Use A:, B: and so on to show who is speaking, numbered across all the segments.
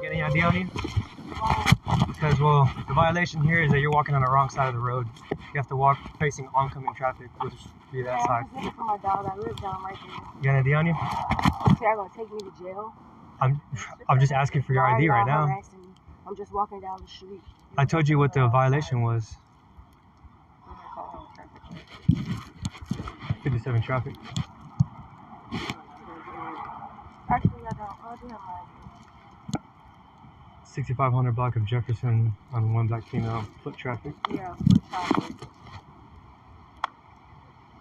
A: Get any ID on you? Because, well, the violation here is that you're walking on the wrong side of the road. You have to walk facing oncoming traffic, which would be that side.
B: I'm looking for my dog. I live down right there.
A: You got an ID on you?
B: They're gonna take me to jail.
A: I'm just asking for your ID right now.
B: I'm just walking down the street.
A: I told you what the violation was. 57 traffic.
B: Actually, I don't. I do have my ID.
A: 6500 block of Jefferson on one black female. Foot traffic.
B: Yeah, foot traffic.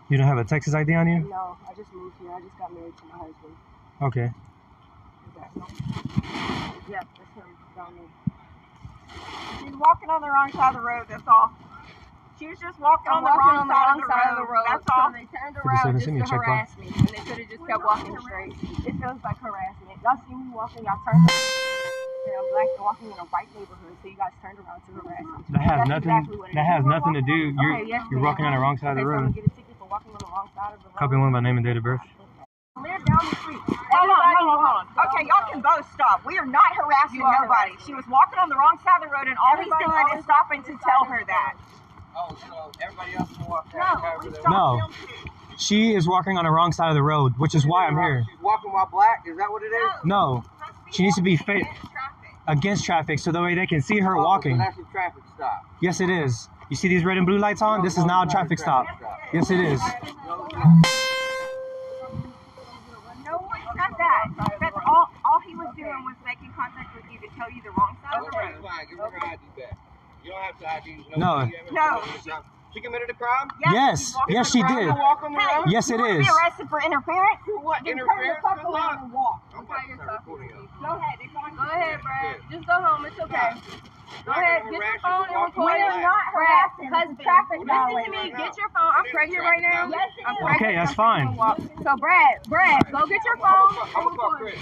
A: You don't have a Texas ID on you?
B: No, I just moved here. I just got married to my husband.
A: Okay.
B: Is that him? Yeah, that's him down there.
C: She's walking on the wrong side of the road, that's all. She was just walking on the wrong side of the road, that's all.
B: So they turned around just to harass me, and they could have just kept walking straight. It feels like harassment. Y'all see me walking, y'all turned around, and I'm black and walking in a white neighborhood, so you guys turned around to harass me.
A: That has nothing to do. You're walking on the wrong side of the road.
B: So I'm gonna get a ticket for walking on the wrong side of the road.
A: Copy one by name and date of birth.
B: Live down the street.
C: Hold on. Okay, y'all can both stop. We are not harassing nobody. She was walking on the wrong side of the road, and all he's doing is stopping to tell her that.
D: Oh, so everybody else can walk
A: No, she is walking on the wrong side of the road, which is why I'm here.
D: She's walking while black? Is that what it is?
A: No, she needs to be against traffic so that way they can see her walking.
D: So that's a traffic stop.
A: Yes, it is. You see these red and blue lights on? This is now a traffic stop. Yes, it is.
C: No, it's not that. That's all he was doing was making contact with you to tell you the wrong side of the road.
D: That's fine. Give her her ID back. You don't have to ID.
A: No.
D: She committed a crime?
A: Yes. Yes, she did. Yes, it is.
C: Be arrested for interference?
D: For what? Interference?
C: Go ahead.
B: Go ahead, Brad. Just go home. It's okay. Go ahead. Get your phone and record.
C: We are not harassing.
B: Husband,
C: Traffic
B: listen to me. Get your phone. I'm pregnant right now.
C: Yes, it is.
A: Okay, that's fine.
B: So, Brad, go get your phone and
D: I'm gonna call
B: record it.
D: Chris.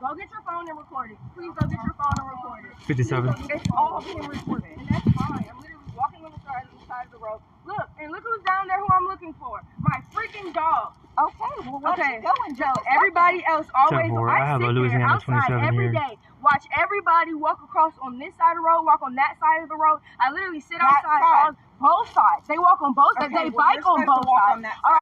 B: Go get your phone and record it. Please go get your phone and record it.
A: 57.
B: It's all being recorded, and that's fine. I'm literally walking on the side of the road. Look, and look who's down there who I'm looking for. My freaking dog.
C: Okay, well, let's go and
B: so everybody else always,
A: I have a Louisiana 27
B: every
A: here.
B: day. Watch everybody walk across on this side of the road, walk on that side of the road. I literally sit outside on both sides. They walk on both sides. They bike on both sides. All right.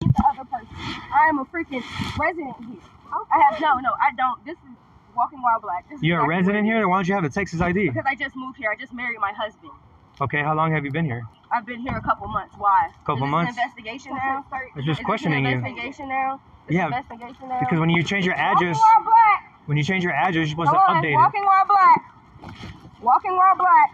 B: The other person. I am a freaking resident here. I don't. This is walking while black.
A: You're a resident here? Why don't you have a Texas ID?
B: Because I just moved here. I just married my husband.
A: Okay, how long have you been here?
B: I've been here a couple months. Why?
A: Couple months?
B: Is this an investigation now?
A: I'm just questioning you.
B: Investigation now?
A: Yeah,
B: investigation now?
A: because when you change your address, you're supposed to update it.
B: Walking while black. Walking while black.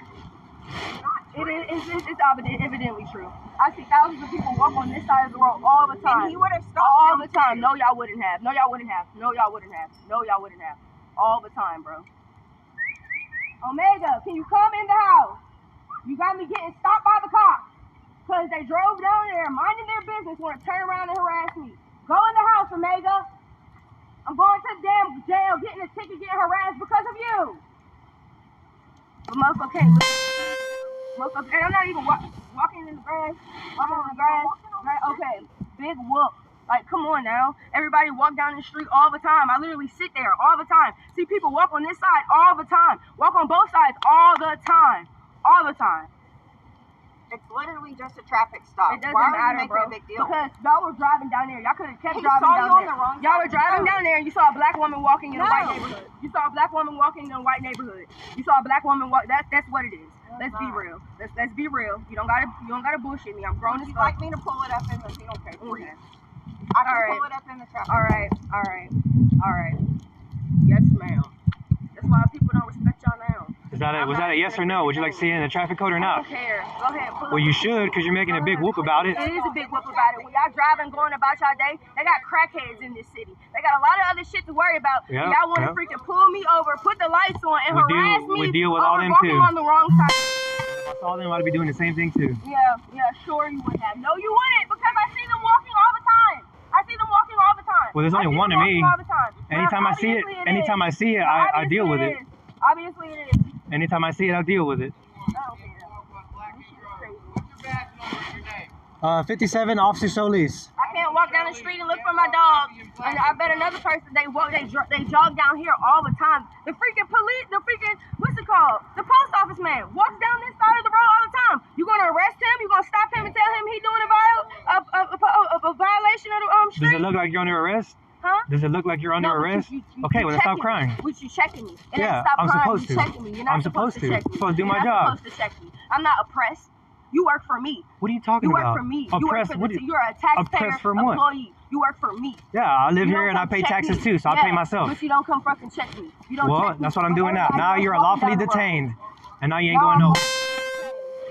B: It's evidently true. I see thousands of people walk on this side of the road all the time.
C: And he would have stopped
B: all the time. No, y'all wouldn't have. No, y'all wouldn't have. No, y'all wouldn't have. No, y'all wouldn't have. All the time, bro. Omega, can you come in the house? You got me getting stopped by the cops because they drove down there minding their business, want to turn around and harass me. Go in the house, Omega. I'm going to the damn jail, getting a ticket, getting harassed because of you. But motherfucker can't motherfucker, and I'm not even walking in the grass. Walking in the grass. Right? Okay, big whoop. Like, come on now. Everybody walk down the street all the time. I literally sit there all the time. See people walk on this side all the time. Walk on both sides all the time. All the time.
C: It's literally just a traffic stop.
B: It doesn't
C: Why
B: matter,
C: are you making
B: bro.
C: a big deal?
B: Because y'all were driving down there. Y'all could have kept
C: He
B: driving
C: saw
B: down
C: you on
B: there.
C: the wrong
B: Y'all
C: side
B: were
C: of the
B: driving
C: road.
B: down there and you saw a black woman walking in a white neighborhood. You saw a black woman walking in a white neighborhood. You saw a black woman walk. That's what it is. Let's be real. Let's be real. You don't gotta bullshit me. I'm grown as
C: Would you
B: fuck.
C: like me to pull it up in the okay, please?
B: Okay.
C: I can pull it up in the traffic.
B: All right. Yes, ma'am. That's why people don't respect y'all now.
A: Was that a yes or no? Would you like to see it in the traffic code or
B: I
A: not?
B: don't care. Go ahead.
A: Well, you should, because you're making a big whoop about it.
B: It is a big whoop about it. When y'all driving, going about y'all day, they got crackheads in this city. They got a lot of other shit to worry about.
A: Yep,
B: Y'all want to freaking pull me over, put the lights on, and harass me.
A: We deal with all them
B: walking
A: too.
B: on the wrong side.
A: If I saw them, I'd be doing the same thing too.
B: Yeah, sure you would have. No, you wouldn't, because I see them walking all the time. I see them walking all the time.
A: Well, there's only one of me.
B: All the time.
A: Anytime I see it, I deal with it.
B: Obviously it is.
A: Anytime I see it, I'll deal with it.
B: I don't care.
D: What's your badge number and your name?
A: 57 Officer Solis.
B: I can't walk down the street and look for my dog. And I bet another person they jog down here all the time. The freaking police, what's it called? The post office man walks down this side of the road all the time. You gonna arrest him? You gonna stop him and tell him he doing a violation of the street?
A: Does it look like you're under arrest?
B: Huh?
A: Does it look like you're under arrest? Okay, well then stop crying.
B: Which you checking me? And
A: Yeah,
B: stop
A: I'm
B: crying,
A: supposed
B: you
A: to.
B: checking me. You're not
A: I'm supposed to.
B: check me.
A: Supposed to do my
B: You're not
A: job.
B: supposed to check me. I'm not oppressed. You work for me.
A: What are you talking
B: You
A: about?
B: work for me.
A: Oppressed?
B: You're a taxpayer
A: Oppressed from what?
B: employee. You work for me.
A: Yeah, I live
B: You
A: here
B: don't
A: and I
B: come
A: pay
B: check
A: taxes
B: me.
A: too, so I pay myself.
B: But you don't come fucking check me. You don't
A: Well,
B: check me.
A: that's what I'm doing now. Now you're
B: Walking
A: lawfully
B: down the road.
A: detained, and now you ain't going nowhere.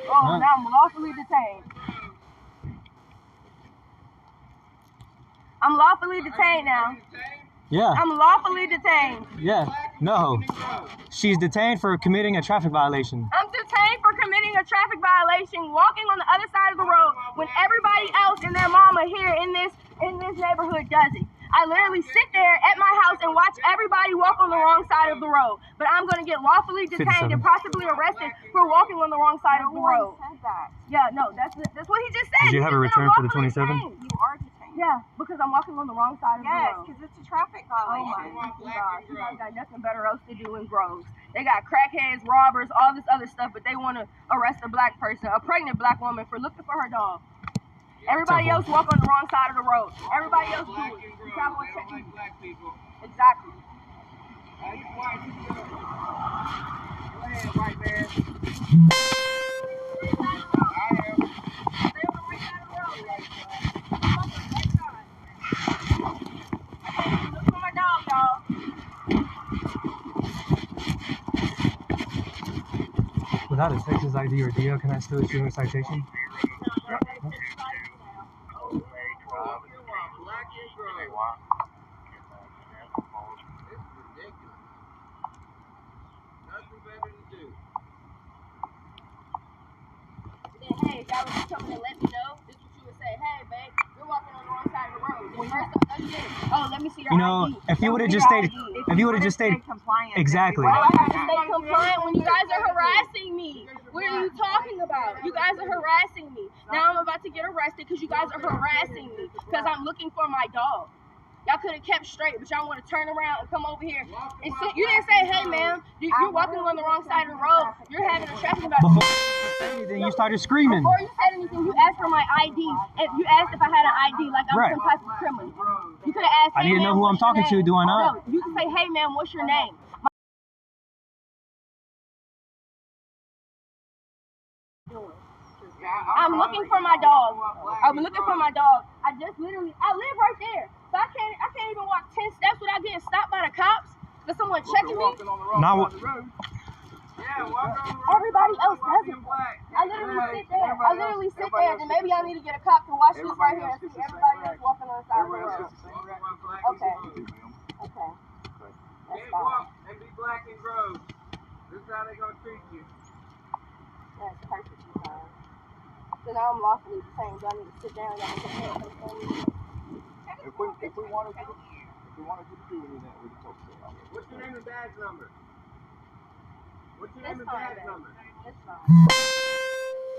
B: Oh, now I'm lawfully detained. I'm lawfully detained now.
A: Yeah,
B: I'm lawfully detained.
A: yeah, no. She's detained for committing a traffic violation.
B: I'm detained for committing a traffic violation, walking on the other side of the road when everybody else and their mama here in this neighborhood does it. I literally sit there at my house and watch everybody walk on the wrong side of the road. But I'm going to get lawfully detained
A: 57.
B: and possibly arrested for walking on the wrong side of the road. Yeah, no, that's what he just said.
A: Did you have a return for the 27?
C: You are detained.
B: Yeah, because I'm walking on the wrong side of the
C: Yes,
B: road.
C: because it's a traffic
B: Oh
C: violation.
B: my gosh, you guys got nothing better else to do in Groves. They got crackheads, robbers, all this other stuff, but they want to arrest a black person, a pregnant black woman, for looking for her dog. Everybody else walk on the wrong side of the road. Everybody else do it. You gotta go check me.
D: Black people.
B: Exactly.
D: Hey, you white, you good. Go ahead, white man. I am.
B: Stay on the right side of the road. I'm on the right side. Look for my dog, y'all.
A: Without a Texas ID or deal, can I still issue a citation?
D: Black and gray. This is ridiculous. Nothing better to do.
B: Then, hey, if y'all was coming to let me know, this is what you would say. Hey, babe, you're walking on the wrong side of the road. Then first, oh, let me see your
A: You know,
B: ID.
A: if you would have
B: Let me
A: just
B: see your
A: stayed,
B: ID.
A: if you would have just stayed,
C: compliant.
A: exactly.
B: Why do I have to stay compliant when you guys are harassing me? What are you talking about? You guys are harassing me. Now I'm about to get arrested because you guys are harassing me because I'm looking for my dog. Y'all could have kept straight, but y'all want to turn around and come over here. And so, you didn't say, hey, ma'am, you're walking on the wrong side of the road. You're having a traffic violation.
A: Then you started screaming.
B: Before you said anything, you asked for my ID. If you asked if I had an ID, like I'm
A: Right.
B: some type of criminal. You could have asked,
A: I
B: hey,
A: need to know
B: ma'am,
A: who I'm
B: what's your
A: talking to,
B: name?
A: do I not?
B: No, you can say, hey, ma'am, what's your name? I'm looking for my dog. I'm looking for my dog. I live right there. So I can't even walk 10 steps without getting stopped by the cops. There's someone checking me.
A: Now what?
D: Yeah, walk on the road.
B: Everybody else does it.
D: Black.
B: I literally sit there. And maybe I need to get a cop to watch this right here and see everybody else walking on the side of the road. Okay. Okay. That's
D: Can't
B: fine.
D: walk and be black and gross. This is how they gonna treat you.
B: That's perfectly fine. So now I'm lawfully detained. Do I need to sit down? Y'all can pay attention to me?
E: If we wanted to do any of that, we could talk to them.
D: What's your name and badge number? What's your name
B: It's
D: and
B: fine,
D: badge
B: babe.
D: number?
B: It's fine.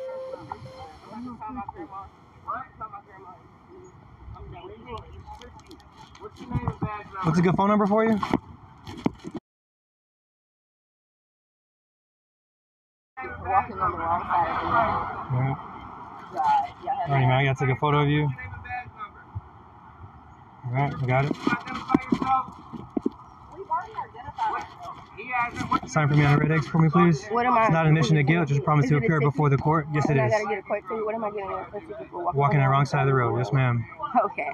B: I'm about to call my grandma.
D: What?
B: Call my grandma. I'm done.
D: What's your name and badge number?
A: What's a good phone number for you?
B: Walking on the wrong side of the road.
A: Alright.
B: God, y'all have
A: Alright, man, I gotta take a photo of you.
D: What's your name and badge number?
A: Alright, I got it.
D: Identify yourself.
B: We've already identified.
D: He hasn't. What's your
A: Sign for me on the red X for me, please.
B: What am I?
A: It's not an admission of guilt, just promise
B: Is
A: to
B: it a
A: appear
B: ticket?
A: before the court. Yes, it
B: And I
A: is.
B: gotta get a quick ticket. What am I getting a quick ticket for?
A: Walking the wrong side of the road. Yes, ma'am.
B: Okay.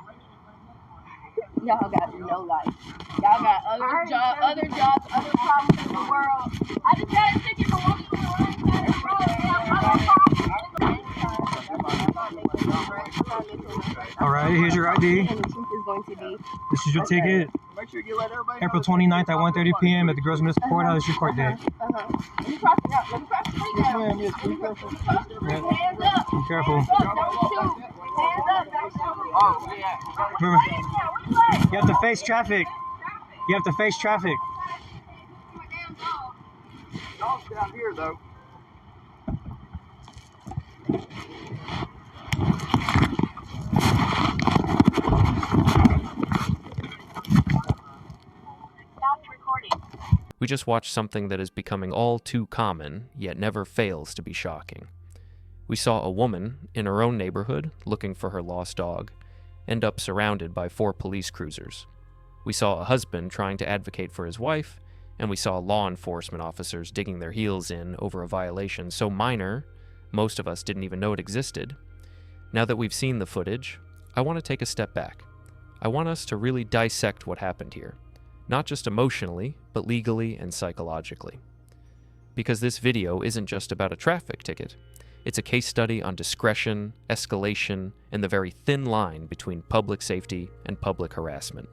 B: Y'all got no life. Y'all got other jobs, other problems in the world. I just got a ticket for walking on the wrong side of the road. I have other problems.
A: Alright, here's your ID.
B: And the truth is going to be,
A: This is your ticket.
E: Make sure you let everybody know.
A: April 29th at 1:30 p.m. at the Groves Municipal Courthouse. It's your court date.
B: let me cross it out. Let me cross the street now.
E: Ma'am, yes, be careful.
B: Cross the street. Hands up.
A: Be careful.
B: Hands up. Don't shoot. Hands up. Don't shoot.
D: Oh, yeah.
A: Remember,
B: Where you at?
A: you have to face traffic. You have to face traffic.
B: My damn dog.
E: Dog's down here, though.
F: We just watched something that is becoming all too common, yet never fails to be shocking. We saw a woman in her own neighborhood looking for her lost dog end up surrounded by 4 police cruisers. We saw a husband trying to advocate for his wife, and we saw law enforcement officers digging their heels in over a violation so minor, most of us didn't even know it existed. Now that we've seen the footage, I want to take a step back. I want us to really dissect what happened here, not just emotionally, but legally and psychologically. Because this video isn't just about a traffic ticket. It's a case study on discretion, escalation, and the very thin line between public safety and public harassment.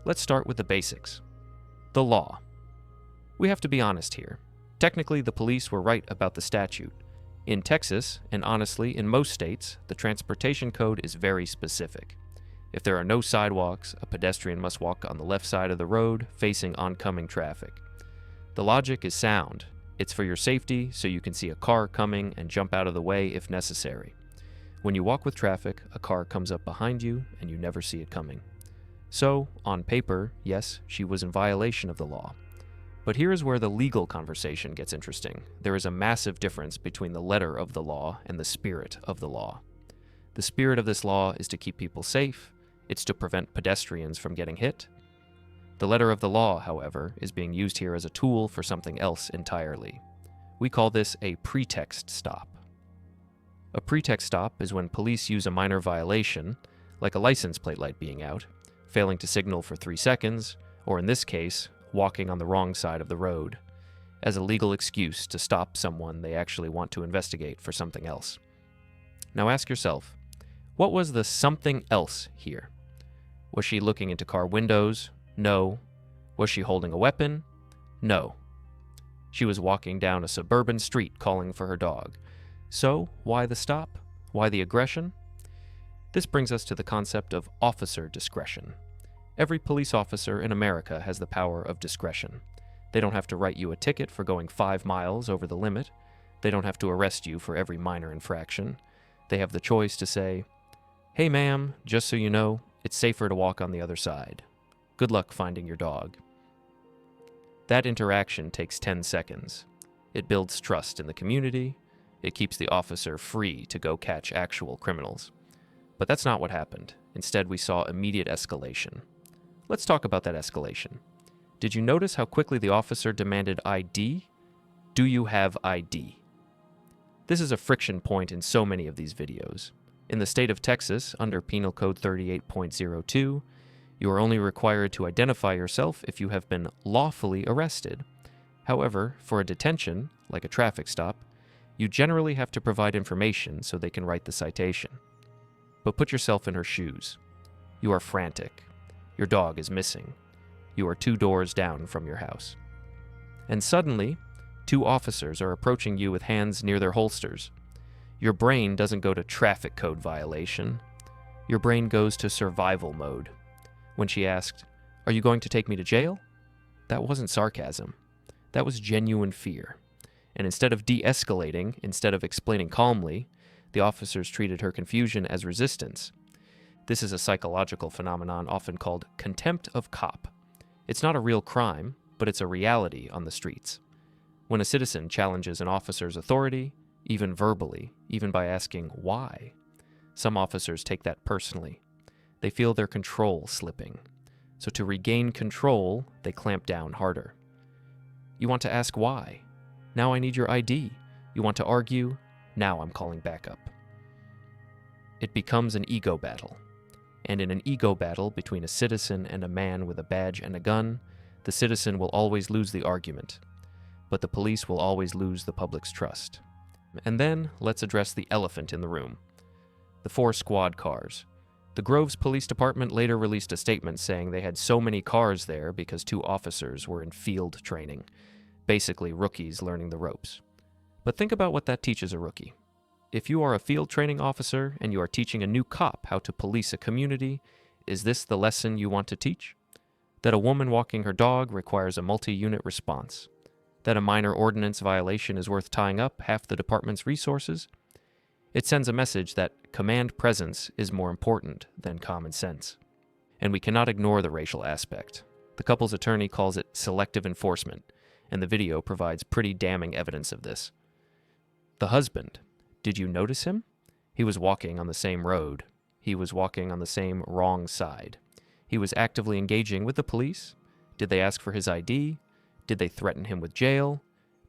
F: Let's start with the basics. The law. We have to be honest here. Technically, the police were right about the statute. In Texas, and honestly, in most states, the transportation code is very specific. If there are no sidewalks, a pedestrian must walk on the left side of the road, facing oncoming traffic. The logic is sound. It's for your safety, so you can see a car coming and jump out of the way if necessary. When you walk with traffic, a car comes up behind you, and you never see it coming. So, on paper, yes, she was in violation of the law. But here is where the legal conversation gets interesting. There is a massive difference between the letter of the law and the spirit of the law. The spirit of this law is to keep people safe. It's to prevent pedestrians from getting hit. The letter of the law, however, is being used here as a tool for something else entirely. We call this a pretext stop. A pretext stop is when police use a minor violation, like a license plate light being out, failing to signal for 3 seconds, or in this case, walking on the wrong side of the road, as a legal excuse to stop someone they actually want to investigate for something else. Now ask yourself, what was the something else here? Was she looking into car windows? No. Was she holding a weapon? No. She was walking down a suburban street calling for her dog. So, why the stop? Why the aggression? This brings us to the concept of officer discretion. Every police officer in America has the power of discretion. They don't have to write you a ticket for going 5 miles over the limit. They don't have to arrest you for every minor infraction. They have the choice to say, "Hey ma'am, just so you know, it's safer to walk on the other side. Good luck finding your dog." That interaction takes 10 seconds. It builds trust in the community. It keeps the officer free to go catch actual criminals. But that's not what happened. Instead, we saw immediate escalation. Let's talk about that escalation. Did you notice how quickly the officer demanded ID? Do you have ID? This is a friction point in so many of these videos. In the state of Texas, under Penal Code 38.02, you are only required to identify yourself if you have been lawfully arrested. However, for a detention, like a traffic stop, you generally have to provide information so they can write the citation. But put yourself in her shoes. You are frantic. Your dog is missing. You are 2 doors down from your house. And suddenly, 2 officers are approaching you with hands near their holsters. Your brain doesn't go to traffic code violation. Your brain goes to survival mode. When she asked, "Are you going to take me to jail?" That wasn't sarcasm. That was genuine fear. And instead of de-escalating, instead of explaining calmly, the officers treated her confusion as resistance. This is a psychological phenomenon often called Contempt of Cop. It's not a real crime, but it's a reality on the streets. When a citizen challenges an officer's authority, even verbally, even by asking why, some officers take that personally. They feel their control slipping. So to regain control, they clamp down harder. You want to ask why? Now I need your ID. You want to argue? Now I'm calling backup. It becomes an ego battle. And in an ego battle between a citizen and a man with a badge and a gun, the citizen will always lose the argument. But the police will always lose the public's trust. And then, let's address the elephant in the room. The 4 squad cars. The Groves Police Department later released a statement saying they had so many cars there because 2 officers were in field training, basically rookies learning the ropes. But think about what that teaches a rookie. If you are a field training officer and you are teaching a new cop how to police a community, is this the lesson you want to teach? That a woman walking her dog requires a multi-unit response? That a minor ordinance violation is worth tying up half the department's resources? It sends a message that command presence is more important than common sense. And we cannot ignore the racial aspect. The couple's attorney calls it selective enforcement, and the video provides pretty damning evidence of this. The husband, did you notice him? He was walking on the same road. He was walking on the same wrong side. He was actively engaging with the police. Did they ask for his ID? Did they threaten him with jail?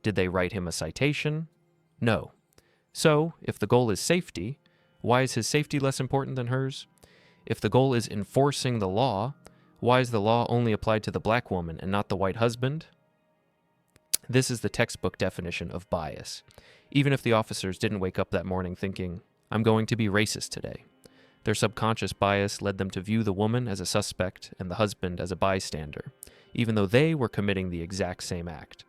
F: Did they write him a citation? No. So, if the goal is safety, why is his safety less important than hers? If the goal is enforcing the law, why is the law only applied to the black woman and not the white husband? This is the textbook definition of bias. Even if the officers didn't wake up that morning thinking, I'm going to be racist today, their subconscious bias led them to view the woman as a suspect and the husband as a bystander, even though they were committing the exact same act.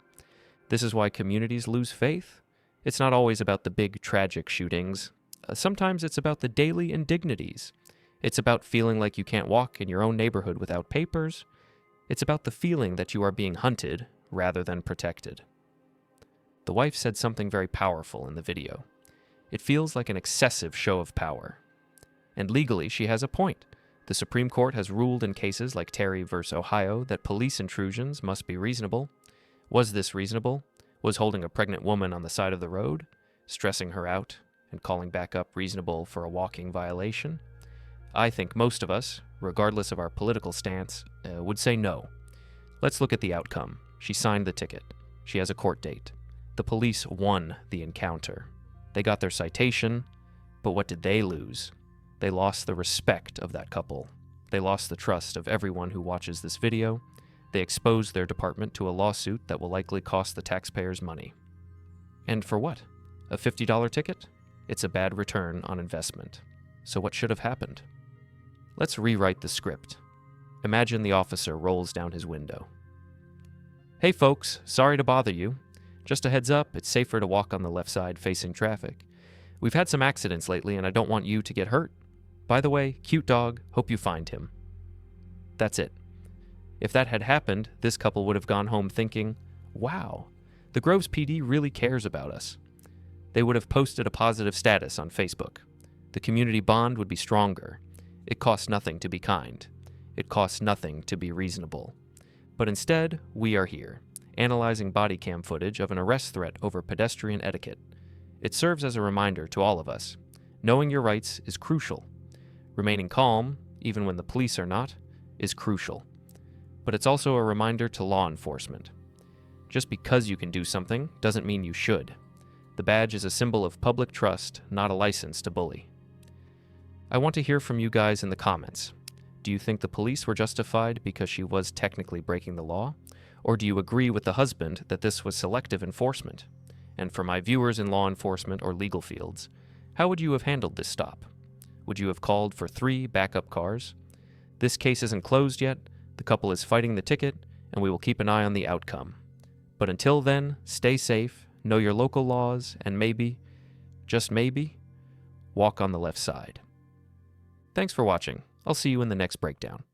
F: This is why communities lose faith. It's not always about the big tragic shootings. Sometimes it's about the daily indignities. It's about feeling like you can't walk in your own neighborhood without papers. It's about the feeling that you are being hunted rather than protected. The wife said something very powerful in the video. It feels like an excessive show of power. And legally, she has a point. The Supreme Court has ruled in cases like Terry v. Ohio that police intrusions must be reasonable. Was this reasonable? Was holding a pregnant woman on the side of the road, stressing her out, and calling back up reasonable for a walking violation? I think most of us, regardless of our political stance, would say no. Let's look at the outcome. She signed the ticket. She has a court date. The police won the encounter. They got their citation, but what did they lose? They lost the respect of that couple. They lost the trust of everyone who watches this video. They exposed their department to a lawsuit that will likely cost the taxpayers money. And for what? A $50 ticket? It's a bad return on investment. So what should have happened? Let's rewrite the script. Imagine the officer rolls down his window. Hey folks, sorry to bother you. Just a heads up, it's safer to walk on the left side facing traffic. We've had some accidents lately and I don't want you to get hurt. By the way, cute dog, hope you find him. That's it. If that had happened, this couple would have gone home thinking, wow, the Groves PD really cares about us. They would have posted a positive status on Facebook. The community bond would be stronger. It costs nothing to be kind. It costs nothing to be reasonable. But instead, we are here, analyzing body cam footage of an arrest threat over pedestrian etiquette. It serves as a reminder to all of us. Knowing your rights is crucial. Remaining calm, even when the police are not, is crucial. But it's also a reminder to law enforcement. Just because you can do something doesn't mean you should. The badge is a symbol of public trust, not a license to bully. I want to hear from you guys in the comments. Do you think the police were justified because she was technically breaking the law? Or do you agree with the husband that this was selective enforcement? And for my viewers in law enforcement or legal fields, how would you have handled this stop? Would you have called for 3 backup cars? This case isn't closed yet, the couple is fighting the ticket, and we will keep an eye on the outcome. But until then, stay safe, know your local laws, and maybe, just maybe, walk on the left side. Thanks for watching. I'll see you in the next breakdown.